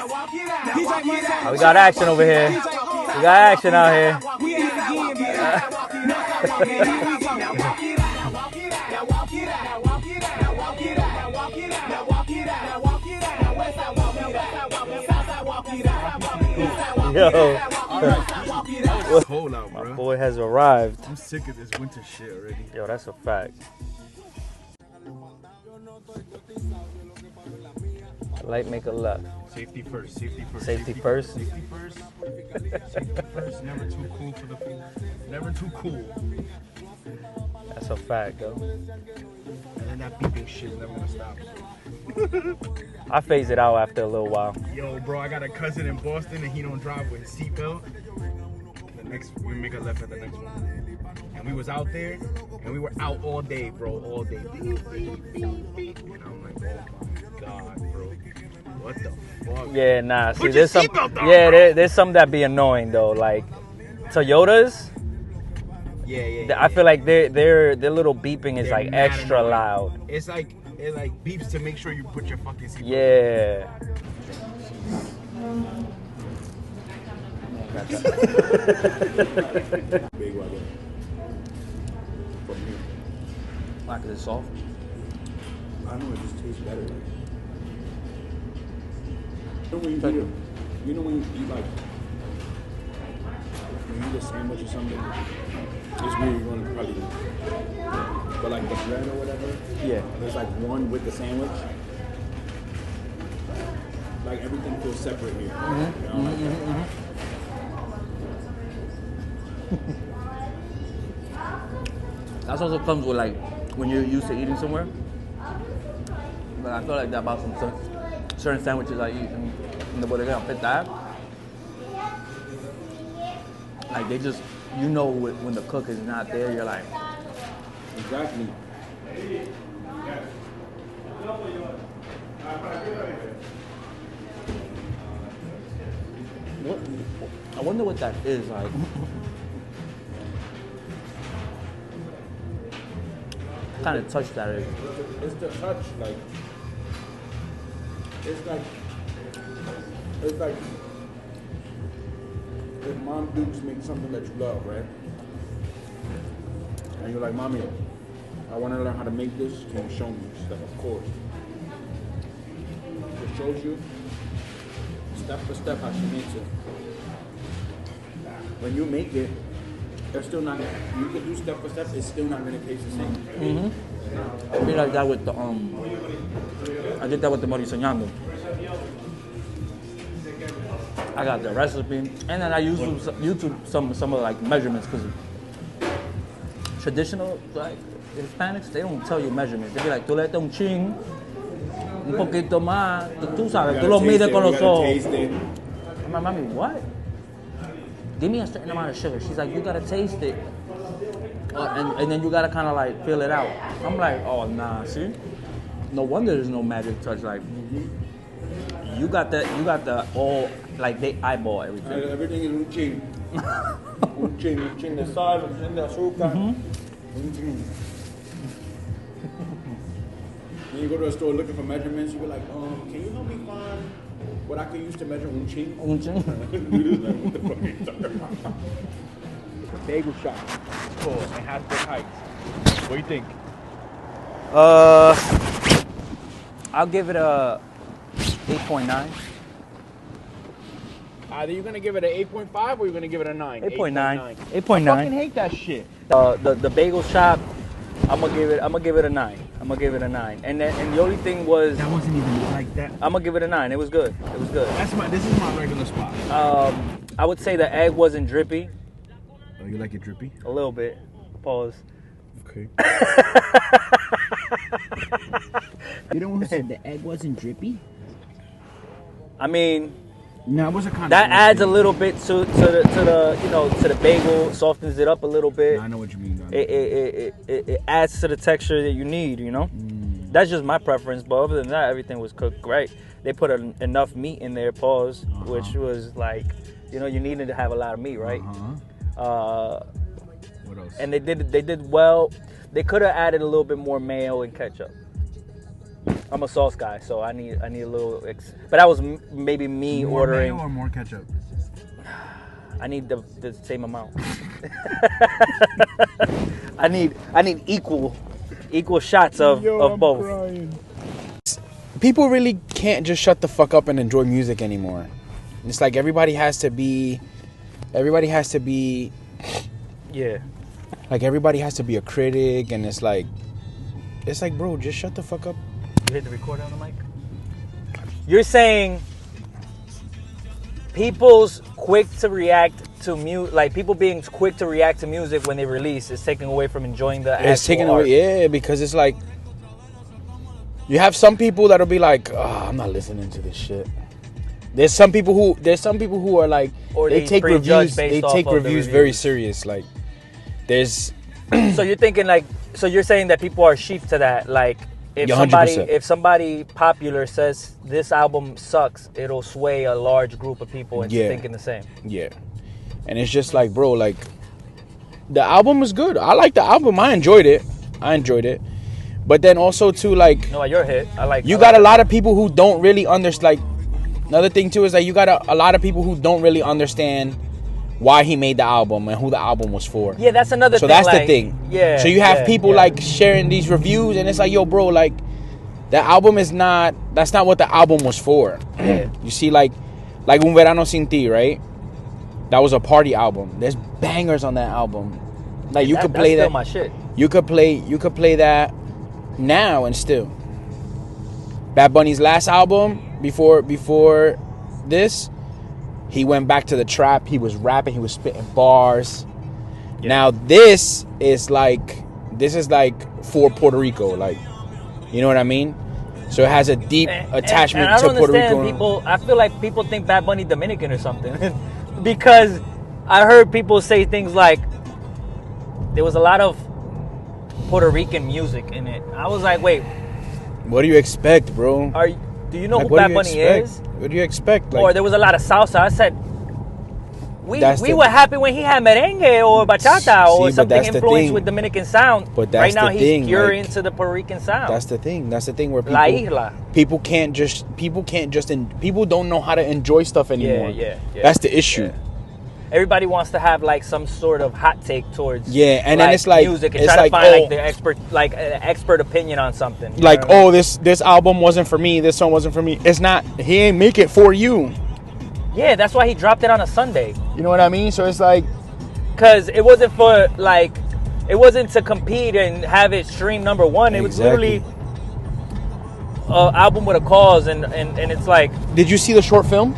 Oh, we got action over here. We got action out here. Yo. It's cold out, bro. My boy has arrived. I'm sick of this winter shit already. Yo, that's a fact. Light make a left. Safety first, safety first. Safety first? Safety first. Safety first. Never too cool for the food. Never too cool. That's a fact, though. And then that beeping shit is never gonna stop. I phase it out after a little while. Yo, bro, I got a cousin in Boston and he don't drive with his seatbelt. We make a left at the next one. And we was out there and we were out all day, bro, all day. Beep, beep, beep, beep. And I'm like, oh my God, bro. What the fuck? Yeah, nah. See, Put there's your some. seatbelt on, Yeah, bro. there's some that be annoying though. Like Toyotas. Yeah. I feel like their little beeping is They're like mad extra annoying. loud. It like beeps to make sure you put your fucking seatbelt. Yeah. Big wagon. From here. Why? 'Cause it's soft. I know it just tastes better. Like. You know when you eat like when you eat a sandwich or something, it's weird you're gonna probably but like the bread or whatever, Yeah. there's like one with the sandwich. Like everything feels separate here. You know, like that. That also comes with like when you're used to eating somewhere. But I feel like that about some certain sandwiches I eat in the bodega fit that. Like they just, you know, when the cook is not there, you're like, Exactly. what? I wonder what that is like. What kind of touch that is. It's the touch, like it's like if Mom Dukes makes something that you love, right? And you're like, Mommy, I want to learn how to make this. Can you show me? She's like, of course. It shows you step for step how she makes it. When you make it, it's still not. You can do step for step. It's still not gonna taste the same. I be like that with the I did that with the morisoñando. I got the recipe, and then I use YouTube some of like measurements because traditional like Hispanics, they don't tell you measurements. They be like, tú le un chin, un poquito más, tú sabes, tú lo mides con los ojos. I'm like, Mommy, what? Give me a certain amount of sugar. She's like, you gotta taste it. And then you gotta kind of like feel it out. I'm like, oh nah, see? No wonder there's no magic touch. Like, you got the all, like they eyeball everything. Everything is un chin. Un chin de sal, un chin de azúcar. Un chin. When you go to a store looking for measurements, you be like, can you help me find what I can use to measure un chin? Un chin. What the fuck are you talking about? Bagel shop. Cool. And Hasbrook Heights. What do you think? I'll give it a 8.9. Either you're gonna give it an 8.5 or you're gonna give it a 9. 8.9. I 8.9. fucking hate that shit. The bagel shop, I'm gonna give it a 9. I'm gonna give it a 9. And the only thing was, That wasn't even like that. I'm gonna give it a 9. It was good. It was good. This is my regular spot. I would say the egg wasn't drippy. Oh, you like it drippy? A little bit. Pause. Okay. You don't want to say the egg wasn't drippy? I mean, No, it was a kind that adds a little bit to the bagel, softens it up a little bit. I know what you mean. Dog. It adds to the texture that you need, you know? That's just my preference, but other than that, everything was cooked great. They put enough meat in there, pause, which was like, you needed to have a lot of meat, right? What else? And they did well. They could have added a little bit more mayo and ketchup. I'm a sauce guy, so I need a little. But that was maybe me More ordering. mayo or more ketchup? I need the same amount. I need equal shots of both. Crying. People really can't just shut the fuck up and enjoy music anymore. It's like everybody has to be. Yeah. Like everybody has to be a critic, and it's like, bro, just shut the fuck up. You hit the record on the mic? You're saying people's quick to react to music, like people being quick to react to music when they release is taking away from enjoying the actual It's taking art. away, yeah, because it's like, you have some people that'll be like, oh, I'm not listening to this shit. There's some people who are like, Or they take reviews, reviews very serious. Like, there's. So you're thinking like, so you're saying that people are sheep to that, like. If 100%. somebody popular says this album sucks, it'll sway a large group of people into thinking the same. Yeah. And it's just like, bro, like, the album is good. I like the album. I enjoyed it. But then also, too, like... No, your hit. You got a lot of people who don't really understand... Like, another thing, too, is that you got a lot of people who don't really understand why he made the album and who the album was for. Yeah, that's another thing. So thing. that's the thing. Yeah. So you have people like sharing these reviews, and it's like, yo, bro, like, the album is not. That's not what the album was for. Yeah. You see, like Un Verano Sin Ti, right? That was a party album. There's bangers on that album. Like you could play that's that. Still my shit. You could play that now and still. Bad Bunny's last album before this. He went back to the trap. He was rapping. He was spitting bars. Yeah. Now this is like for Puerto Rico, like, you know what I mean? So it has a deep attachment and to Puerto Rico. I feel like people think Bad Bunny Dominican or something, because I heard people say things like there was a lot of Puerto Rican music in it. I was like, wait, what do you expect, bro? Do you know who Bad Bunny is? What do you expect? Like, or there was a lot of salsa. I said, we were happy when he had merengue or bachata or something influenced with Dominican sound. But that's right now the he's thing, pure like, into the Puerto Rican sound. That's the thing. That's the thing where people people don't know how to enjoy stuff anymore. Yeah. That's the issue. Yeah. Everybody wants to have like some sort of hot take towards and then it's like music and it's try like, to find an expert opinion on something. Like, oh, this album wasn't for me. This song wasn't for me. It's not. He ain't make it for you. Yeah, that's why he dropped it on a Sunday. You know what I mean? So it's like, because it wasn't to compete and have it stream number one. It was literally an album with a cause, and it's like. Did you see the short film?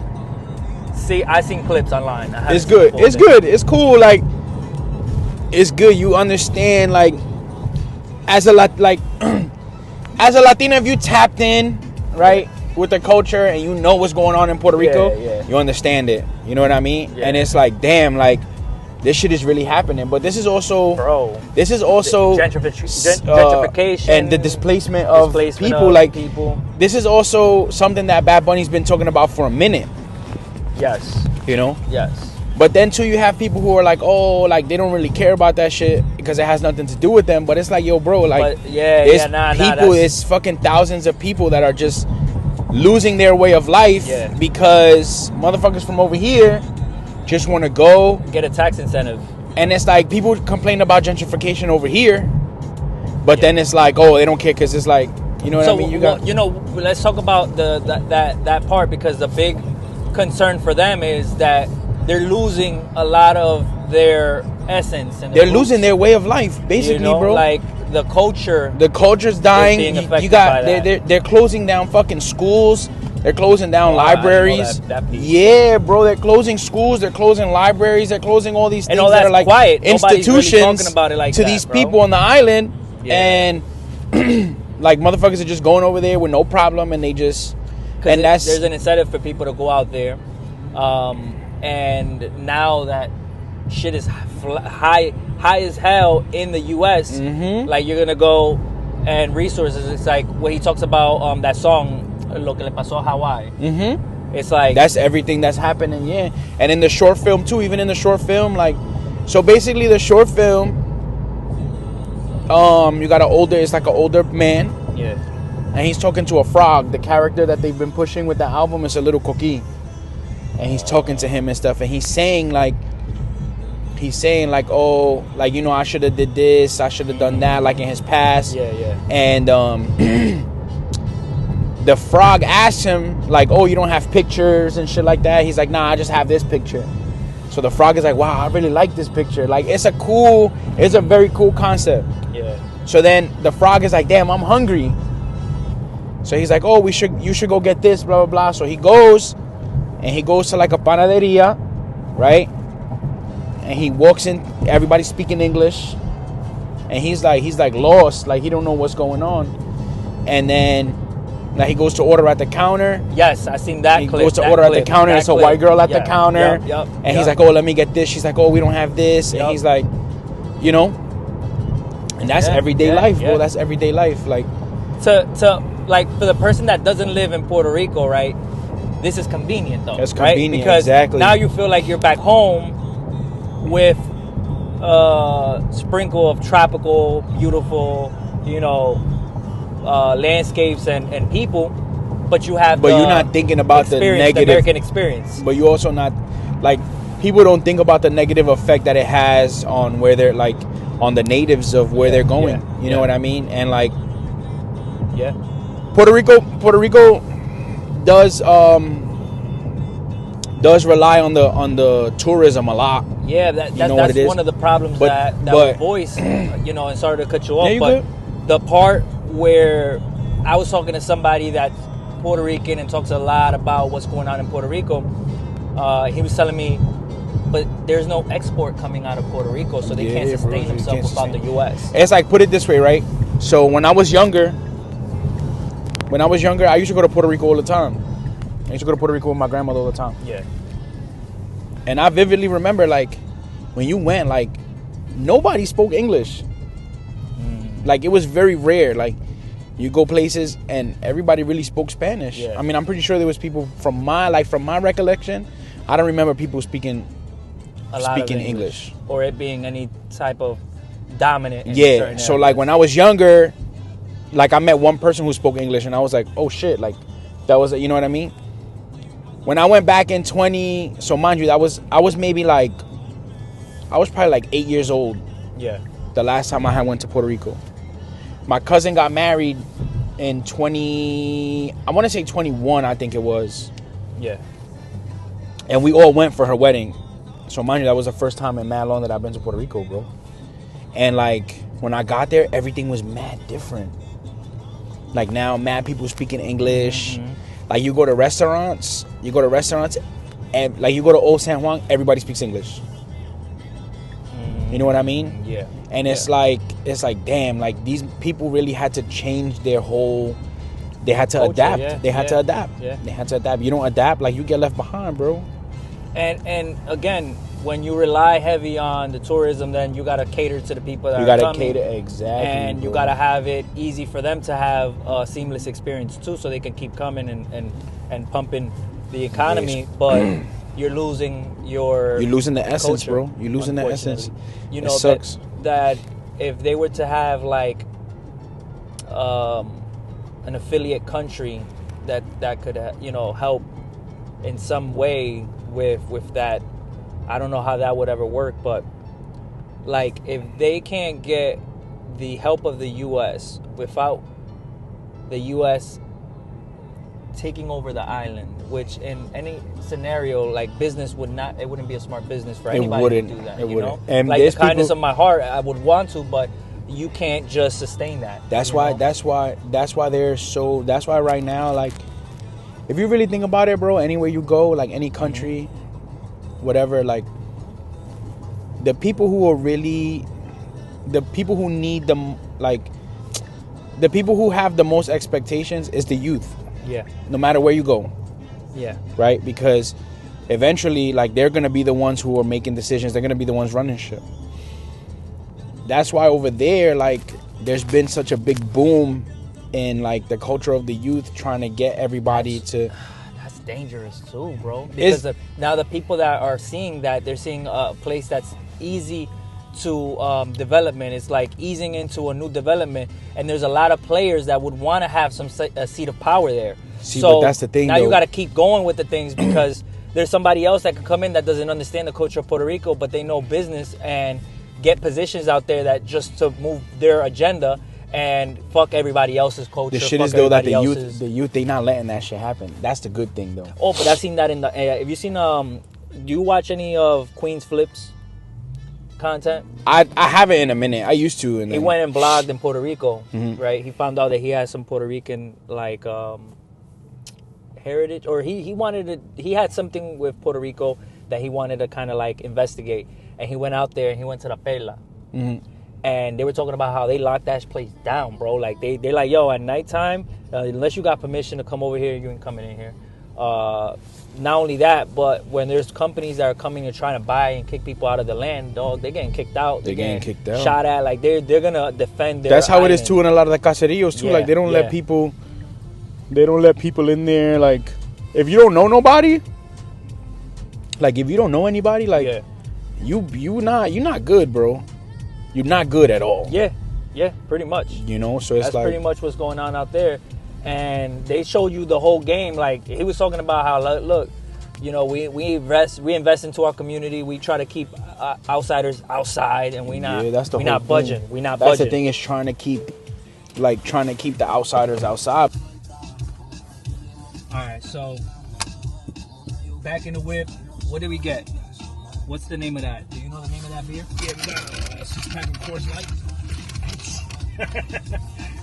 See, I seen clips online. It's good. It's good. It's cool. Like, it's good. You understand, like, as a Latino, if you tapped in, right, with the culture and you know what's going on in Puerto Rico, you understand it. You know what I mean? Yeah. And it's like, damn, like, this shit is really happening. But this is also, gentrification and the displacement of people. This is also something that Bad Bunny's been talking about for a minute. Yes. You know? Yes. But then too, you have people who are like, oh, like, they don't really care about that shit because it has nothing to do with them. But it's like, yo, bro, like, it's fucking thousands of people that are just losing their way of life because motherfuckers from over here just want to go get a tax incentive. And it's like, people complain about gentrification over here, but then it's like, oh, they don't care because it's like, you know what I mean? Let's talk about that part, because the big concern for them is that they're losing a lot of their essence, and they're losing their way of life, basically, bro. Like the culture's dying. They're closing down fucking schools. They're closing down libraries. Yeah, bro. They're closing schools. They're closing libraries. They're closing all these things that are like quiet. institutions really talking about it like to these people on the island, and like motherfuckers are just going over there with no problem, and they just. And there's an incentive for people to go out there, and now that shit is high as hell in the U.S., like, you're gonna go and resources. It's like when he talks about that song "Lo que le pasó a Hawaii." It's like that's everything that's happening, And in the short film too, even in the short film, like, so basically the short film, you got it's like an older man, and he's talking to a frog. The character that they've been pushing with the album is a little coquí, and he's talking to him and stuff, and he's saying like, oh, like, you know, I should have did this, I should have done that, like in his past. Yeah. And the frog asked him like, oh, you don't have pictures and shit like that. He's like, nah, I just have this picture. So the frog is like, wow, I really like this picture. Like, it's a very cool concept. Yeah. So then the frog is like, damn, I'm hungry. So he's like, oh, you should go get this, blah, blah, blah. So he goes to like a panaderia, right? And he walks in, everybody's speaking English. And he's like lost, like he don't know what's going on. And then he goes to order at the counter. Yes, I seen that He clip. goes to order at the counter. It's a white girl at the counter. And he's like, oh, let me get this. She's like, oh, we don't have this. And he's like, you know. And that's everyday life, bro. That's everyday life. Like, to like, for the person that doesn't live in Puerto Rico, right? This is convenient though. It's right? convenient, because exactly. now you feel like you're back home with a sprinkle of tropical, beautiful, you know, landscapes and people, but you have. But you're not thinking about the negative, the American experience. But you also not, like, people don't think about the negative effect that it has on where they're, like, on the natives of where they're going. You know what I mean? And like, Puerto Rico does rely on the tourism a lot. Yeah, that's one of the problems that we voice, you know, and sorry to cut you off, but the part where I was talking to somebody that's Puerto Rican and talks a lot about what's going on in Puerto Rico, he was telling me, but there's no export coming out of Puerto Rico, so they can't sustain themselves without the U.S. It's like, put it this way, right? So when I was younger, I used to go to Puerto Rico all the time. I used to go to Puerto Rico with my grandmother all the time. Yeah. And I vividly remember, like, when you went, like, nobody spoke English. Like, it was very rare. Like, you go places and everybody really spoke Spanish. Yeah. I mean, I'm pretty sure there was people from my recollection, I don't remember people speaking English. Or it being any type of dominant. Yeah. So, like, when I was younger, like, I met one person who spoke English and I was like, oh, shit. Like, that was, you know what I mean? When I went back in so mind you, I was probably like 8 years old. Yeah. The last time I went to Puerto Rico. My cousin got married in I want to say 21, I think it was. Yeah. And we all went for her wedding. So mind you, that was the first time in mad long that I've been to Puerto Rico, bro. And like, when I got there, everything was mad different. Like, now, mad people speaking English. Mm-hmm. Like, you go to restaurants, and like, you go to Old San Juan, everybody speaks English. Mm-hmm. You know what I mean? Yeah. And it's like, damn, like, these people really had to change their whole. They had to adapt. Yeah. They had to adapt. Yeah. They had to adapt. You don't adapt, like, you get left behind, bro. And again, when you rely heavy on the tourism, then you gotta cater to the people that you are gotta coming. cater, exactly. And you gotta have it easy for them to have a seamless experience too, so they can keep coming and pumping the economy. Yes. But you're losing the essence, culture, bro. You're losing the essence. You know, it sucks. That if they were to have like an affiliate country that could you know, help in some way with that. I don't know how that would ever work, but like, if they can't get the help of the U.S. without the U.S. taking over the island, which in any scenario, like, business wouldn't be a smart business for anybody to do that. It you wouldn't. know? And like, the kindness of my heart, I would want to, but you can't just sustain that. That's why right now, like, if you really think about it, bro, anywhere you go, like, any country, whatever, like, the people who need them, like, the people who have the most expectations is the youth. Yeah. No matter where you go. Yeah. Right? Because eventually, like, they're going to be the ones who are making decisions. They're going to be the ones running shit. That's why over there, like, there's been such a big boom in, like, the culture of the youth, trying to get everybody to... That's dangerous too, bro. Because now the people that are seeing that, they're seeing a place that's easy to development. It's like easing into a new development, and there's a lot of players that would want to have a seat of power there. See, so but that's the thing. Now though. you got to keep going with the things because there's somebody else that could come in that doesn't understand the culture of Puerto Rico, but they know business and get positions out there that just to move their agenda and fuck everybody else's culture. The shit is though that the youth, they not letting that shit happen. That's the good thing though. Oh, but I've seen that in the. Have you seen do you watch any of Queen's Flips content? I haven't in a minute. I used to. And he went and blogged in Puerto Rico, right? He found out that he had some Puerto Rican like heritage, or he wanted to. He had something with Puerto Rico that he wanted to kind of like investigate, and he went out there and he went to La Perla. And they were talking about how they locked that place down, bro. Like they're like, yo, at nighttime, unless you got permission to come over here, you ain't coming in here. Not only that, but when there's companies that are coming and trying to buy and kick people out of the land, dog, they're getting kicked out. They're getting kicked out. Shot at. Like they're gonna defend their. That's how it is too in a lot of the caseríos too. Yeah, like they don't let people. They don't let people in there. Like if you don't know nobody. Like if you don't know anybody, like you're not good, bro. You're not good at all. Yeah, pretty much. You know, so it's that's like pretty much what's going on out there. And they showed you the whole game. Like he was talking about how, look, you know, we invest into our community. We try to keep outsiders outside, and we not budging. We not budging. That's the thing, is trying to keep the outsiders outside. All right, so back in the whip. What did we get? What's the name of that? Do you know the name of that beer? Yeah, we got a 6-pack of Coors Light.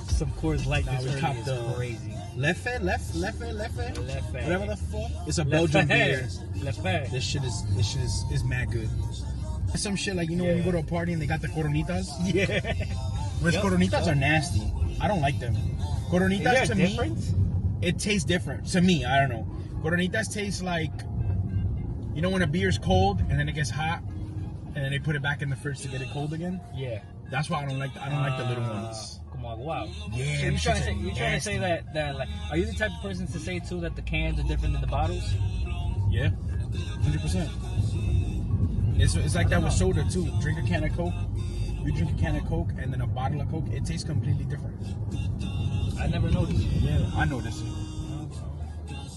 Some Coors Light. Nah, we topped crazy. Left. Whatever the fuck. It's a Belgian beer. This shit is mad good. Some shit like, you know, when you go to a party and they got the coronitas. Yeah. Which coronitas are nasty. I don't like them. Coronitas to me, it tastes different. To me, I don't know. Coronitas taste like, you know, when a beer's cold and then it gets hot, and then they put it back in the fridge to get it cold again. Yeah. That's why I don't like the little ones. Come on, wow. Yeah. So you're trying to say that like, are you the type of person to say too that the cans are different than the bottles? Yeah. 100%. It's like that with soda too. Drink a can of Coke. You drink a can of Coke and then a bottle of Coke. It tastes completely different. I never noticed. Yeah, I noticed it.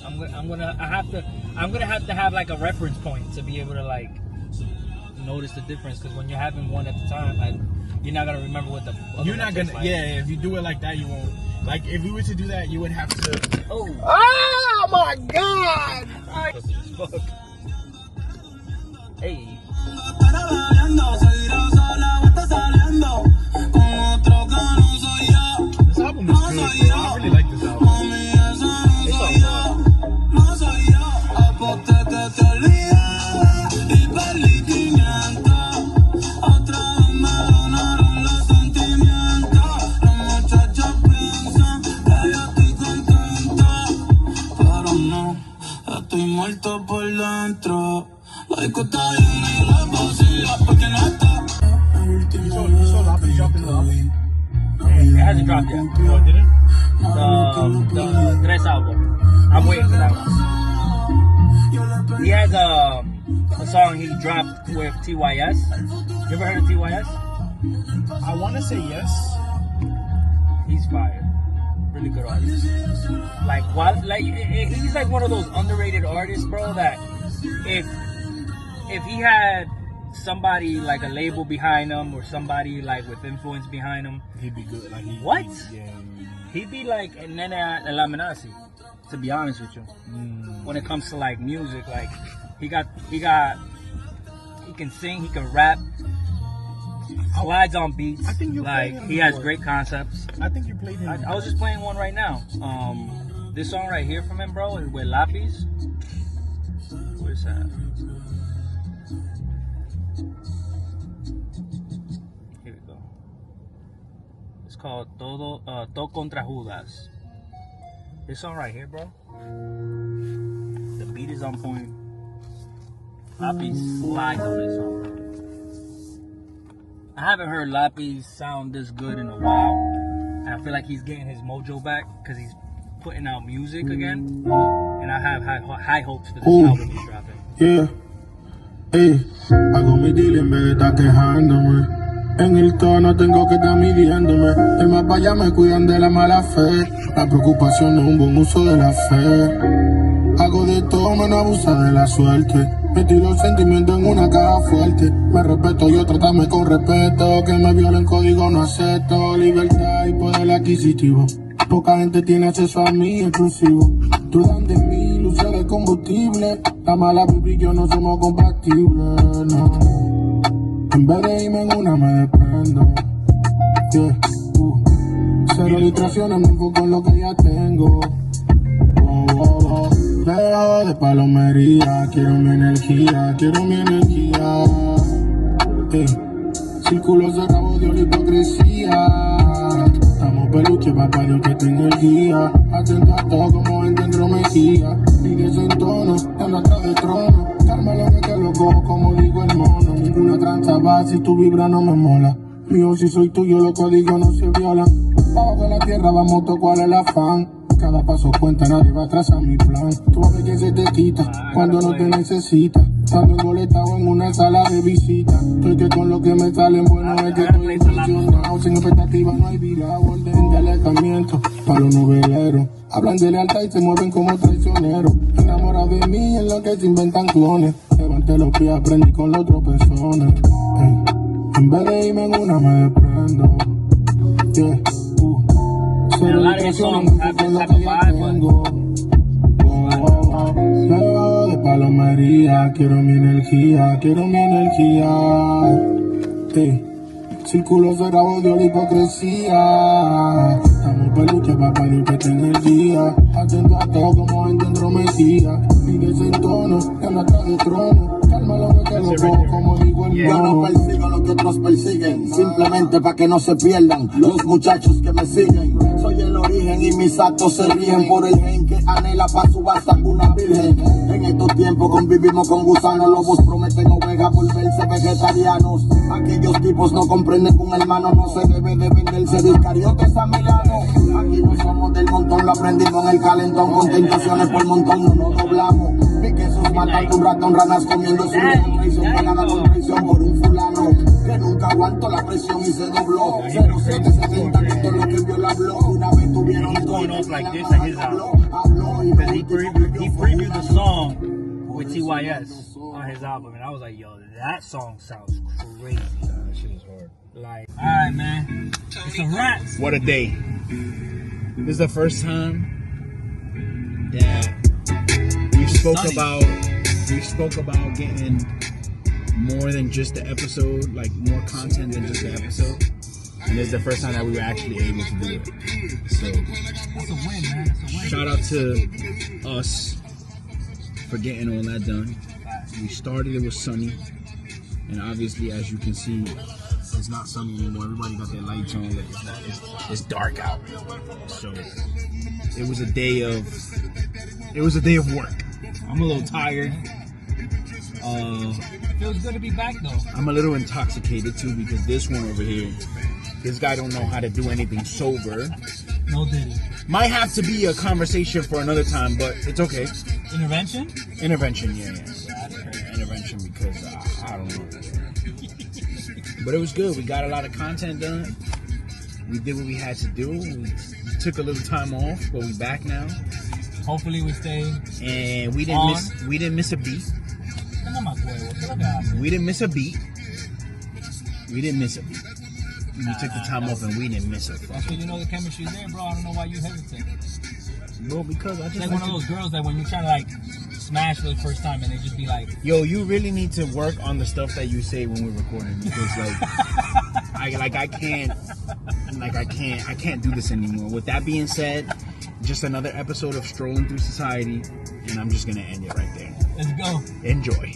I'm gonna have to have like a reference point to be able to like notice the difference, because when you're having one at the time, you're not gonna remember what the other you're not gonna like. Yeah, if you do it like that, you won't. Like if we were to do that, you would have to. Oh my god! Hey. This album is good. I really like this album. It's all fun. Estoy muerto por dentro. La disco está llena y la vacía porque no está. You saw Lappy dropping the album? It hasn't dropped yet. No, it didn't? The Tres album. I'm waiting for that one. He has a song he dropped with TYS. You ever heard of TYS? I want to say yes. He's fire. Really good artist. He's like one of those underrated artists, bro, that if he had somebody like a label behind him or somebody like with influence behind him, he'd be good. Like he'd be like Nene El Amenazi, to be honest with you. When it comes to like music, like he can sing, he can rap, slides on beats. I think you like played him he has before. great concepts. I think you played him. I was just playing one right now. This song right here from him, bro, is with Lapis. Where's that? Here we go. It's called Todo Contra Judas. This song right here, bro. The beat is on point. Lapis slides on this song, bro. I haven't heard Lapis sound this good in a while. And I feel like he's getting his mojo back because he's putting out music again. And I have high hopes for this album he's dropping. Yeah. Hey. Hago mi deal en vez de estar quejándome. En el tono tengo que estar midiéndome. De más para allá me cuidan de la mala fe. La preocupación no es un buen uso de la fe. Hago de todo menos abusar de la suerte. Metí los sentimientos en una caja fuerte. Me respeto, yo tratame con respeto. Que me violen código no acepto. Libertad y poder adquisitivo. Poca gente tiene acceso a mí exclusivo. Dudan de mí, luces de combustible. La mala vibra y yo no somos compatibles, no. En vez de irme en una me desprendo. Yeah. Cero distracciones, me enfoco en lo que ya tengo. Dejo de palomería, quiero mi energía, quiero mi energía. Círculo cerrado de la hipocresía. Estamos peluche, papá, Dios que te energía. Atento a todo como gente entrometida. Sigue en tono, anda atrás del trono. Cármelo de que lo cojo como digo el mono. Ninguna tranza va si tu vibra no me mola. Mío, si soy tuyo, los códigos no se violan. Bajo de la tierra vamos a tocar el afán. Cada paso cuenta, nadie va atrás a mi plan. Tú ves que se te quita cuando no te necesita. Estando engoletado en una sala de visita. Estoy que con lo que me salen bueno es que estoy impresionado. Sin expectativa no hay vida, orden de alejamiento. Para los noveleros, hablan de lealtad y se mueven como traicioneros. Enamorados de mí en lo que se inventan clones. Levanté los pies, aprendí con las otras personas. En vez de irme en una me desprendo. Yeah. And a lot of his songs have this type of vibe, Dejo de palomería, quiero mi energía, quiero mi energía. Círculo cerrado de la hipocresía. Estamos peluche, papá, Dios que te energía. Atento a todo como gente entrometida. Sigues en tono, anda atrás del trono. Cálmalo de que lo cojo como digo el Yo no persigo lo que otros persiguen, simplemente para que no se pierdan los muchachos que me siguen. Soy el origen y mis actos se rigen por el gen que anhela pa' su basta una virgen. En estos tiempos convivimos con gusanos, lobos prometen ovejas volverse vegetarianos. Aquellos tipos no comprenden que un hermano no se debe de venderse de iscariotes a Milano. Aquí no somos del montón, lo aprendimos en el calentón, con tentaciones por montón no nos doblamos. Vi que esos matan un ratón, ranas comiendo su traición, pagada con traición por un fulano que nunca aguantó la presión y se dobló. 0770 que todo lo que vio la habló. Una vez tuvieron going off like this at his album. Because he previewed the song with TYS on his album, and I was like, yo, that song sounds crazy. That shit is hard. Like, alright, man, it's a wrap. What a day. This is the first time that we spoke about getting more than just the episode, like more content than just the episode. And this is the first time that we were actually able to do it. So That's a win, man. That's a win. shout out to us for getting all that done. We started it with sunny, and obviously, as you can see, it's not sunny anymore. Everybody got their lights on. Like it's dark out. So it was a day of work. I'm a little tired. Feels good to be back, though. I'm a little intoxicated too because this one over here, this guy don't know how to do anything sober. No diddy. Might have to be a conversation for another time, but it's okay. Intervention? Intervention, yeah. Intervention because I don't know. But it was good. We got a lot of content done. We did what we had to do. We took a little time off, but we back now. Hopefully we stay. And we didn't miss a beat. We didn't miss a beat. We took the time off and we didn't miss it. That's when you know the chemistry's there, bro. I don't know why you hesitate. Well, because I just like one of those girls that when you try to like smash for the first time and they just be like, yo, you really need to work on the stuff that you say when we're recording because like I can't do this anymore. With that being said, just another episode of Strolling Through Society, and I'm just gonna end it right there. Let's go. Enjoy.